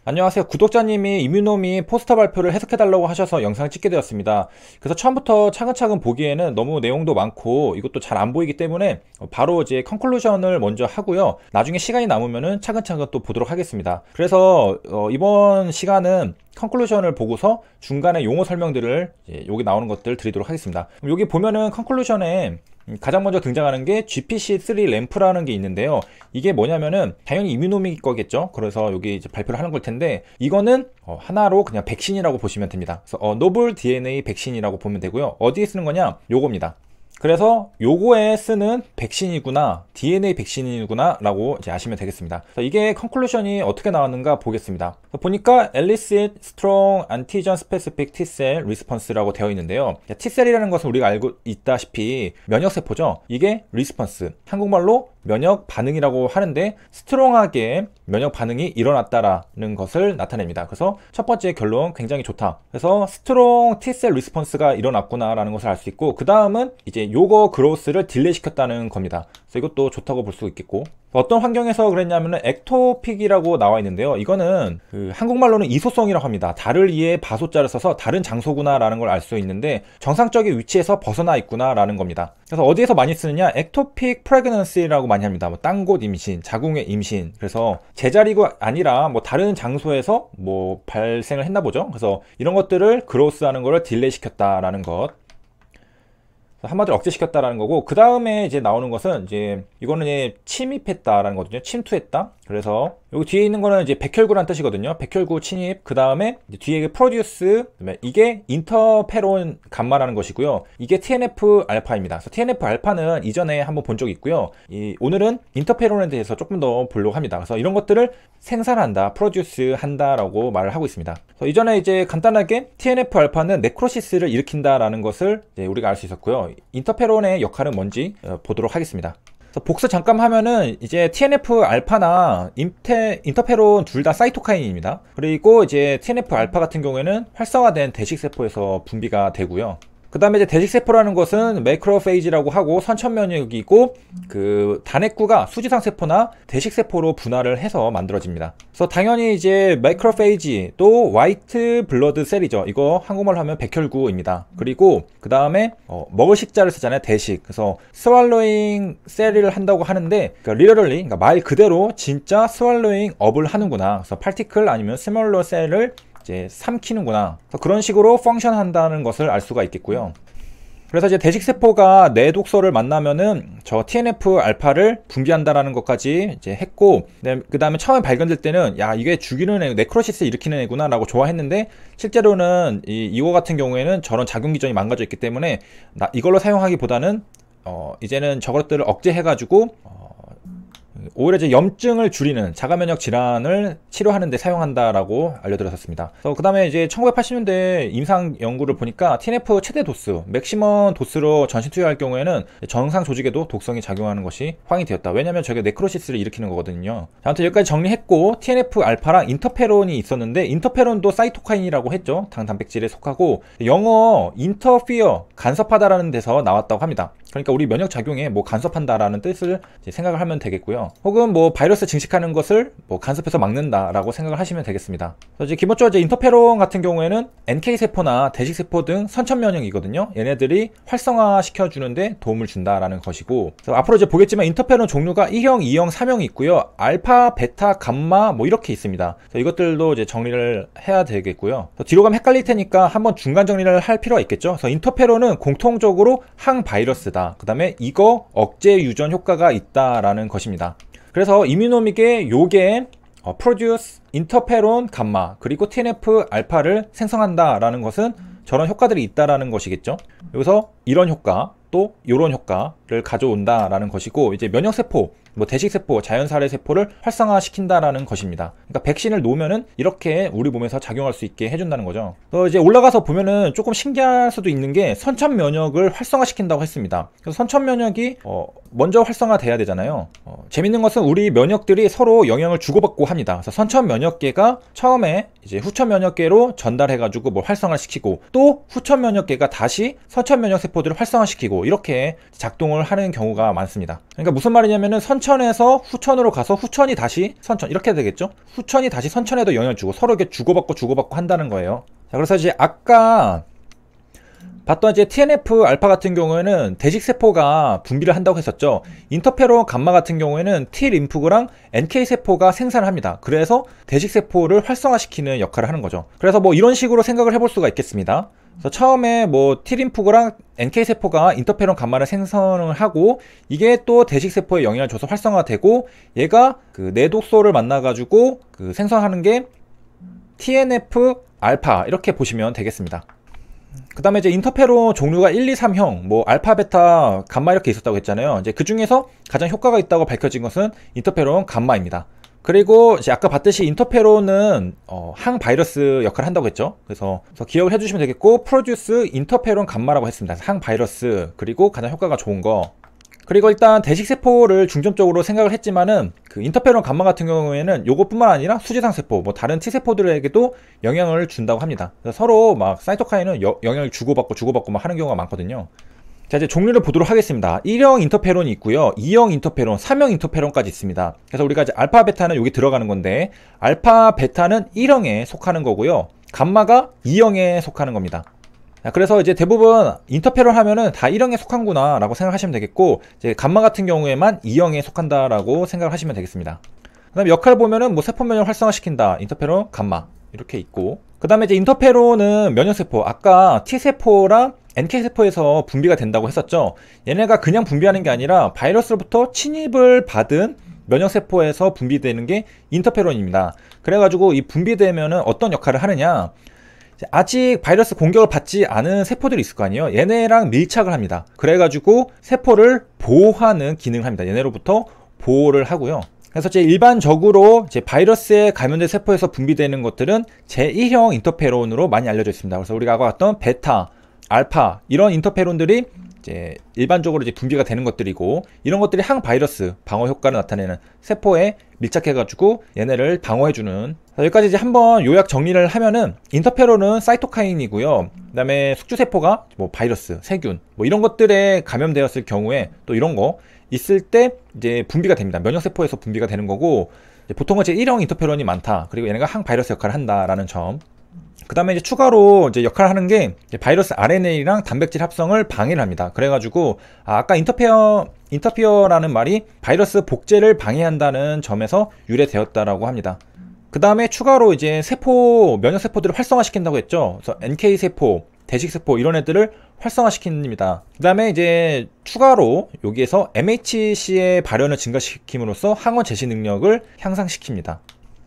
안녕하세요. 구독자님이 이뮤노미 포스터 발표를 해석해달라고 하셔서 영상을 찍게 되었습니다. 그래서 처음부터 차근차근 보기에는 너무 내용도 많고 이것도 잘 안 보이기 때문에 바로 이제 컨클루전을 먼저 하고요. 나중에 시간이 남으면은 차근차근 또 보도록 하겠습니다. 그래서 이번 시간은 컨클루전을 보고서 중간에 용어 설명들을 여기 나오는 것들 드리도록 하겠습니다. 여기 보면은 컨클루전에 가장 먼저 등장하는 게 GPC3 램프라는 게 있는데요. 이게 뭐냐면은 당연히 이뮤노미 거겠죠. 그래서 여기 이제 발표를 하는 걸 텐데 이거는 하나로 그냥 백신이라고 보시면 됩니다. 그래서 노블 DNA 백신이라고 보면 되고요. 어디에 쓰는 거냐? 요겁니다. 그래서 요거에 쓰는 백신이구나, DNA 백신이구나 라고 이제 아시면 되겠습니다. 이게 컨클루션이 어떻게 나왔는가 보겠습니다. 보니까 Elicit Strong Antigen Specific T-cell Response라고 되어 있는데요. T-cell이라는 것은 우리가 알고 있다시피 면역세포죠. 이게 Response, 한국말로 면역 반응이라고 하는데 스트롱하게 면역 반응이 일어났다라는 것을 나타냅니다. 그래서 첫 번째 결론 굉장히 좋다. 그래서 스트롱 T셀 리스폰스가 일어났구나 라는 것을 알 수 있고, 그 다음은 이제 요거 그로스를 딜레이 시켰다는 겁니다. 그래서 이것도 좋다고 볼 수 있겠고, 어떤 환경에서 그랬냐면은 액토픽이라고 나와 있는데요. 이거는 한국말로는 이소성이라고 합니다. 달을 이에 바소자를 써서 다른 장소구나 라는 걸 알 수 있는데 정상적인 위치에서 벗어나 있구나 라는 겁니다. 그래서 어디에서 많이 쓰느냐, 액토픽 프레그넌시라고 많이 합니다. 뭐 딴 곳 임신, 자궁의 임신. 그래서 제자리가 아니라 뭐 다른 장소에서 뭐 발생을 했나 보죠. 그래서 이런 것들을 그로스하는 거를 딜레이 시켰다라는 것, 한마디로 억제시켰다라는 거고, 그 다음에 이제 나오는 것은 이제 이거는 이제 침입했다라는 거거든요. 침투했다. 그래서 여기 뒤에 있는 거는 이제 백혈구란 뜻이거든요. 백혈구 침입. 그 다음에 뒤에 프로듀스, 이게 인터페론 감마라는 것이고요. 이게 TNF 알파입니다. 그래서 TNF 알파는 이전에 한번 본 적이 있고요. 오늘은 인터페론에 대해서 조금 더 보려고 합니다. 그래서 이런 것들을 생산한다, 프로듀스 한다라고 말을 하고 있습니다. 그래서 이전에 이제 간단하게 TNF 알파는 네크로시스를 일으킨다라는 것을 이제 우리가 알 수 있었고요. 인터페론의 역할은 뭔지 보도록 하겠습니다. 복수 잠깐 하면은 이제 TNF 알파나 인터페론 둘 다 사이토카인입니다. 그리고 이제 TNF 알파 같은 경우에는 활성화된 대식세포에서 분비가 되고요. 그 다음에 이제 대식세포라는 것은 매크로페이지라고 하고 선천면역이고, 그 단핵구가 수지상 세포나 대식세포로 분화를 해서 만들어집니다. 그래서 당연히 이제 매크로페이지 또 화이트 블러드 셀이죠. 이거 한국말로 하면 백혈구입니다. 그리고 그 다음에 먹을 식자를 쓰잖아요. 대식. 그래서 스왈로잉 셀을 한다고 하는데, 그러니까 리더럴리, 그러니까 말 그대로 진짜 스왈로잉 업을 하는구나. 그래서 파티클 아니면 스몰러 셀을 이제 삼키는구나. 그런 식으로 펑션 한다는 것을 알 수가 있겠고요. 그래서 이제 대식세포가 내 독소를 만나면은 저 TNF 알파를 분비한다라는 것까지 이제 했고, 그 다음에 처음에 발견될 때는 야, 이게 죽이는 애, 네크로시스 일으키는 애구나 라고 좋아했는데, 실제로는 이거 같은 경우에는 저런 작용 기전이 망가져 있기 때문에 이걸로 사용하기보다는 이제는 저것들을 억제해가지고 오히려 이제 염증을 줄이는 자가면역 질환을 치료하는 데 사용한다라고 알려드렸었습니다. 그 다음에 이제 1980년대 임상 연구를 보니까 TNF 최대 도수, 맥시멈 도수로 전신 투여할 경우에는 정상 조직에도 독성이 작용하는 것이 확인이 되었다. 왜냐면 저게 네크로시스를 일으키는 거거든요. 아무튼 여기까지 정리했고, TNF 알파랑 인터페론이 있었는데, 인터페론도 사이토카인이라고 했죠. 당 단백질에 속하고, 영어 인터피어, 간섭하다라는 데서 나왔다고 합니다. 그러니까 우리 면역 작용에 뭐 간섭한다라는 뜻을 생각을 하면 되겠고요. 혹은 뭐 바이러스 증식하는 것을 뭐 간섭해서 막는다라고 생각을 하시면 되겠습니다. 그래서 이제 기본적으로 이제 인터페론 같은 경우에는 NK 세포나 대식 세포 등 선천 면역이거든요. 얘네들이 활성화 시켜주는데 도움을 준다라는 것이고, 그래서 앞으로 이제 보겠지만 인터페론 종류가 1형, 2형, 3형이 있고요. 알파, 베타, 감마 뭐 이렇게 있습니다. 그래서 이것들도 이제 정리를 해야 되겠고요. 뒤로 가면 헷갈릴 테니까 한번 중간 정리를 할 필요가 있겠죠. 그래서 인터페론은 공통적으로 항바이러스다. 그 다음에 이거 억제 유전 효과가 있다라는 것입니다. 그래서 이뮤노믹의 요게 프로듀스 인터페론 감마 그리고 TNF 알파를 생성한다라는 것은 저런 효과들이 있다라는 것이겠죠. 여기서 이런 효과 또 이런 효과를 가져온다라는 것이고, 이제 면역세포, 뭐 대식세포, 자연살해 세포를 활성화시킨다라는 것입니다. 그러니까 백신을 놓으면은 이렇게 우리 몸에서 작용할 수 있게 해준다는 거죠. 이제 올라가서 보면은 조금 신기할 수도 있는 게 선천 면역을 활성화시킨다고 했습니다. 그래서 선천 면역이 먼저 활성화돼야 되잖아요. 재밌는 것은 우리 면역들이 서로 영향을 주고받고 합니다. 그래서 선천 면역계가 처음에 이제 후천 면역계로 전달해가지고 뭘 활성화시키고, 또 후천 면역계가 다시 선천 면역 세포들을 활성화시키고, 세포 이렇게 작동을 하는 경우가 많습니다. 그러니까 무슨 말이냐면은 선천에서 후천으로 가서 후천이 다시 선천 이렇게 되겠죠. 후천이 다시 선천에도 영향을 주고 서로 이렇게 주고받고 한다는 거예요. 자, 그래서 이제 아까 봤던 이제 TNF 알파 같은 경우에는 대식세포가 분비를 한다고 했었죠. 인터페론 감마 같은 경우에는 T림프구랑 NK세포가 생산을 합니다. 그래서 대식세포를 활성화시키는 역할을 하는 거죠. 그래서 뭐 이런 식으로 생각을 해볼 수가 있겠습니다. 그래서 처음에 뭐 T림프구랑 NK세포가 인터페론 감마를 생성을 하고 이게 또 대식세포에 영향을 줘서 활성화되고 얘가 그 내독소를 만나가지고 그 생성하는 게 TNF 알파 이렇게 보시면 되겠습니다. 그 다음에 이제 인터페론 종류가 1, 2, 3형, 뭐 알파, 베타, 감마 이렇게 있었다고 했잖아요. 이제 그 중에서 가장 효과가 있다고 밝혀진 것은 인터페론 감마입니다. 그리고 이제 아까 봤듯이 인터페론은 항바이러스 역할을 한다고 했죠. 그래서 기억을 해주시면 되겠고, 프로듀스 인터페론 감마라고 했습니다. 항바이러스, 그리고 가장 효과가 좋은 거. 그리고 일단 대식세포를 중점적으로 생각을 했지만은 그 인터페론 감마 같은 경우에는 요것뿐만 아니라 수지상세포, 뭐 다른 T세포들에게도 영향을 준다고 합니다. 그래서 서로 막 사이토카인은 영향을 주고받고 막 하는 경우가 많거든요. 자, 이제 종류를 보도록 하겠습니다. 1형 인터페론이 있고요. 2형 인터페론, 3형 인터페론까지 있습니다. 그래서 우리가 이제 알파, 베타는 여기 들어가는 건데 알파, 베타는 1형에 속하는 거고요. 감마가 2형에 속하는 겁니다. 그래서 이제 대부분 인터페론 하면은 다 1형에 속한구나 라고 생각하시면 되겠고, 이제 감마 같은 경우에만 2형에 속한다 라고 생각을 하시면 되겠습니다. 그 다음에 역할 보면은 뭐 세포 면역을 활성화시킨다, 인터페론 감마 이렇게 있고, 그 다음에 이제 인터페론은 면역세포, 아까 T세포랑 NK세포에서 분비가 된다고 했었죠. 얘네가 그냥 분비하는 게 아니라 바이러스로부터 침입을 받은 면역세포에서 분비되는 게 인터페론입니다. 그래가지고 이 분비되면은 어떤 역할을 하느냐, 아직 바이러스 공격을 받지 않은 세포들이 있을 거 아니에요. 얘네랑 밀착을 합니다. 그래가지고 세포를 보호하는 기능을 합니다. 얘네로부터 보호를 하고요. 그래서 이제 일반적으로 이제 바이러스에 감염된 세포에서 분비되는 것들은 제1형 인터페론으로 많이 알려져 있습니다. 그래서 우리가 아까 봤던 베타, 알파 이런 인터페론들이 이제 일반적으로 이제 분비가 되는 것들이고, 이런 것들이 항바이러스 방어 효과를 나타내는 세포에 밀착해가지고 얘네를 방어해주는. 여기까지 이제 한번 요약 정리를 하면은 인터페론은 사이토카인이고요. 그 다음에 숙주세포가 뭐 바이러스, 세균 뭐 이런 것들에 감염되었을 경우에 또 이런 거 있을 때 이제 분비가 됩니다. 면역세포에서 분비가 되는 거고, 보통은 이제 1형 인터페론이 많다. 그리고 얘네가 항바이러스 역할을 한다라는 점. 그 다음에 이제 추가로 이제 역할을 하는 게 바이러스 RNA랑 단백질 합성을 방해를 합니다. 그래가지고 아까 인터피어라는 말이 바이러스 복제를 방해한다는 점에서 유래되었다라고 합니다. 그 다음에 추가로 이제 세포, 면역세포들을 활성화시킨다고 했죠. 그래서 NK세포, 대식세포 이런 애들을 활성화시킵니다. 그 다음에 이제 추가로 여기에서 MHC의 발현을 증가시킴으로써 항원 제시 능력을 향상시킵니다.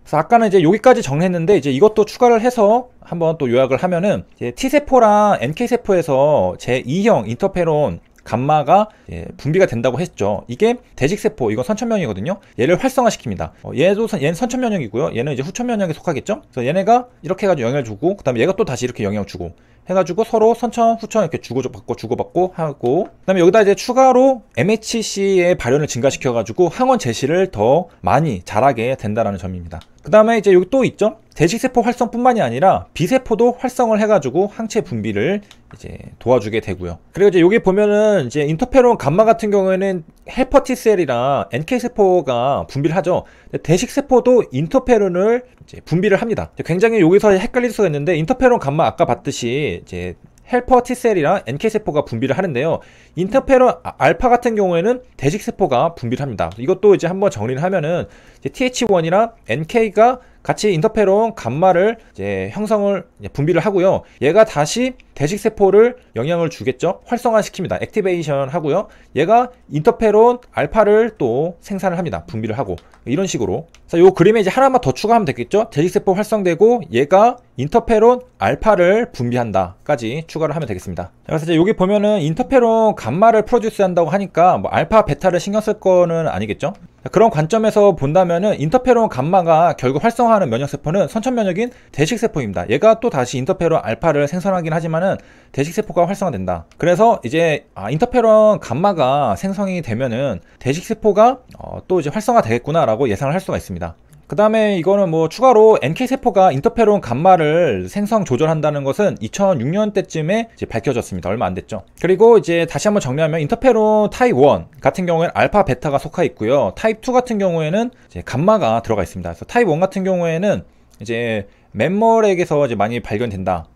그래서 아까는 이제 여기까지 정리했는데 이제 이것도 추가를 해서 한번 또 요약을 하면은 이제 T세포랑 NK세포에서 제2형 인터페론 감마가 분비가 된다고 했죠. 이게 대식세포, 이건 선천면역이거든요. 얘를 활성화시킵니다. 얘는 선천면역이고요. 얘는 이제 후천면역에 속하겠죠. 그래서 얘네가 이렇게 해가지고 영향을 주고, 그 다음에 얘가 또 다시 이렇게 영향을 주고 해가지고 서로 선천, 후천 이렇게 주고받고 하고, 그 다음에 여기다 이제 추가로 MHC의 발현을 증가시켜가지고 항원 제시를 더 많이 잘하게 된다는 점입니다. 그 다음에 이제 여기 또 있죠. 대식세포 활성뿐만이 아니라 B세포도 활성을 해가지고 항체 분비를 이제 도와주게 되고요. 그리고 이제 여기 보면은 이제 인터페론 감마 같은 경우에는 헬퍼 T셀이랑 NK세포가 분비를 하죠. 대식세포도 인터페론을 이제 분비를 합니다. 굉장히 여기서 헷갈릴 수가 있는데, 인터페론 감마 아까 봤듯이 이제 헬퍼 T셀이랑 NK세포가 분비를 하는데요. 인터페론 알파 같은 경우에는 대식세포가 분비를 합니다. 이것도 이제 한번 정리를 하면은 이제 TH1이랑 NK가 같이 인터페론 감마를 이제 형성을 분비를 하고요. 얘가 다시 대식세포를 영향을 주겠죠. 활성화시킵니다. 액티베이션 하고요. 얘가 인터페론 알파를 또 생산을 합니다. 분비를 하고 이런 식으로. 그래서 요 그림에 이제 하나만 더 추가하면 되겠죠. 대식세포 활성되고 얘가 인터페론 알파를 분비한다까지 추가를 하면 되겠습니다. 그래서 이제 여기 보면은 인터페론 감마를 프로듀스 한다고 하니까 뭐 알파 베타를 신경 쓸 거는 아니겠죠. 그런 관점에서 본다면은 인터페론 감마가 결국 활성화하는 면역세포는 선천면역인 대식세포입니다. 얘가 또 다시 인터페론 알파를 생성하긴 하지만은 대식세포가 활성화된다. 그래서 이제 인터페론 감마가 생성이 되면은 대식세포가 또 이제 활성화 되겠구나 라고 예상을 할 수가 있습니다. 그 다음에 이거는 뭐 추가로 NK세포가 인터페론 감마를 생성 조절한다는 것은 2006년 때쯤에 이제 밝혀졌습니다. 얼마 안 됐죠. 그리고 이제 다시 한번 정리하면 인터페론 타입 1 같은 경우에는 알파, 베타가 속하 있고요. 타입 2 같은 경우에는 이제 감마가 들어가 있습니다. 그래서 타입 1 같은 경우에는 이제 멤머렉에서 이제 많이 발견된다.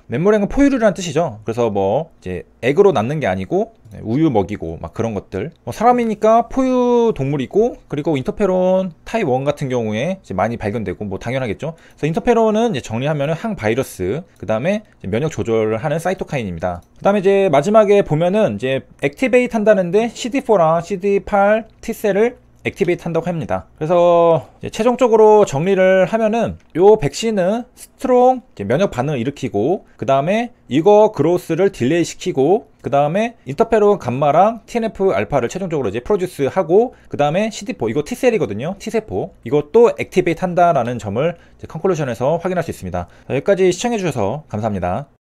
멤머렉은 포유류라는 뜻이죠. 그래서 뭐 이제 액으로 낳는 게 아니고 우유 먹이고 막 그런 것들. 사람이니까 포유 동물이고, 그리고 인터페론 타입 1 같은 경우에 이제 많이 발견되고 뭐 당연하겠죠. 그래서 인터페론은 이제 정리하면은 항바이러스, 그 다음에 면역 조절을 하는 사이토카인입니다. 그 다음에 이제 마지막에 보면은 이제 액티베이트 한다는데 CD4랑 CD8 T셀을 액티베이트 한다고 합니다. 그래서 최종적으로 정리를 하면은 요 백신은 스트롱 면역 반응을 일으키고, 그 다음에 이거 그로스를 딜레이 시키고, 그 다음에 인터페론 감마랑 TNF 알파를 최종적으로 이제 프로듀스 하고, 그 다음에 CD4 이거 T셀이거든요. T세포 이것도 액티베이트 한다라는 점을 컨클루션에서 확인할 수 있습니다. 여기까지 시청해 주셔서 감사합니다.